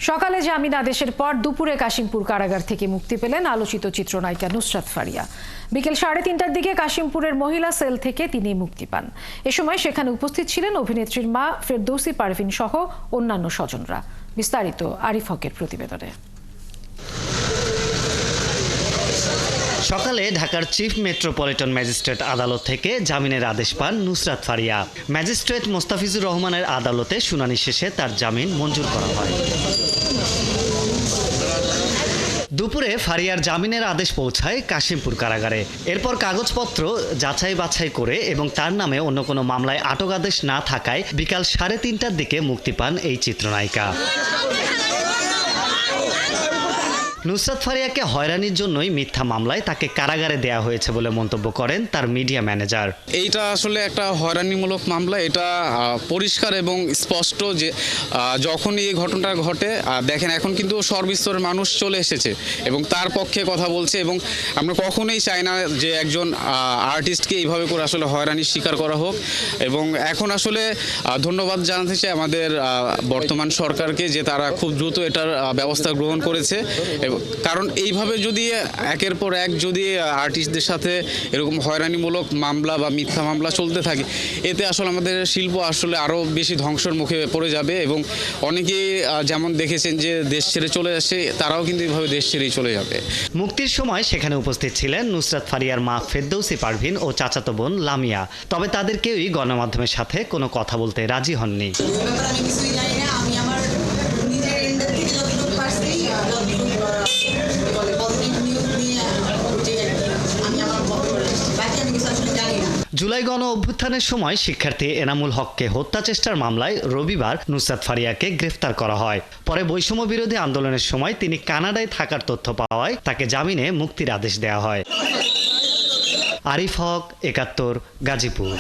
সকালে জামিন আদেশের পর দুপুরে কাশিমপুর কারাগার থেকে মুক্তি পেলেন আলোচিত চিত্রনায়িকা নুসরাত ফারিয়া। বিকেল 3:30টার দিকে কাশিমপুরের মহিলা সেল থেকে তিনি মুক্তি পান। এ সময় সেখানে উপস্থিত ছিলেন অভিনেত্রীর মা ফেরদৌসী পারভিন সহ অন্যান্য স্বজনরা। বিস্তারিত আরিফ হকের প্রতিবেদনে। সকালে ঢাকার চিফ মেট্রোপলিটন ম্যাজিস্ট্রেট আদালত থেকে জামিনের আদেশ পান নুসরাত ফারিয়া। ম্যাজিস্ট্রেট মোস্তাফিজুর রহমানের আদালতে শুনানি শেষে তার জামিন মঞ্জুর করা হয়। দুপুরে ফারিয়ার জামিনের আদেশ পৌঁছায় কাশিমপুর কারাগারে। এরপর কাগজপত্র যাচাই বাছাই করে এবং তার নামে অন্য কোনো মামলায় আটক আদেশ না থাকায় বিকাল 3:30টার দিকে মুক্তি পান এই চিত্রনায়িকা। নুসরাত ফারিয়াকে হয়রানির জন্যই মিথ্যা মামলায় তাকে কারাগারে দেয়া হয়েছে বলে মন্তব্য করেন তার মিডিয়া ম্যানেজার। এইটা আসলে একটা হয়রানিমূলক মামলা। এটা পরিষ্কার এবং স্পষ্ট যে যখনই এই ঘটনাটা ঘটে, দেখেন এখন কিন্তু সর্বস্তরের মানুষ চলে এসেছে এবং তার পক্ষে কথা বলছে, এবং আমরা কখনোই চাই না যে একজন আর্টিস্টকে এইভাবে করে আসলে হয়রানির শিকার করা হোক। এবং এখন আসলে ধন্যবাদ জানাতে চাই আমাদের বর্তমান সরকারকে যে তারা খুব দ্রুত এটার ব্যবস্থা গ্রহণ করেছে। কারণ এইভাবে যদি একের পর এক যদি আর্টিস্টদের সাথে এরকম হয়রানিমূলক মামলা বা মিথ্যা মামলা চলতে থাকে, এতে আসলে আমাদের শিল্প আসলে আরও বেশি ধ্বংসের মুখে পড়ে যাবে। এবং অনেকেই যেমন দেখেছেন যে দেশ ছেড়ে চলে আসে, তারাও কিন্তু এইভাবে দেশ ছেড়েই চলে যাবে। মুক্তির সময় সেখানে উপস্থিত ছিলেন নুসরাত ফারিয়ার মা ফেরদৌসী পারভিন ও চাচাতো বোন লামিয়া। তবে তাদের কেউই গণমাধ্যমের সাথে কোনো কথা বলতে রাজি হননি। জুলাই গণ অভ্যুত্থানের সময় শিক্ষার্থী এনামুল হককে হত্যা চেষ্টার মামলায় রবিবার নুসরাত ফারিয়াকে গ্রেফতার করা হয়। পরে বৈষম্য বিরোধী আন্দোলনের সময় তিনি কানাডায় থাকার তথ্য পাওয়ায় তাকে জামিনে মুক্তির আদেশ দেওয়া হয়। আরিফ হক, ৭১, গাজীপুর।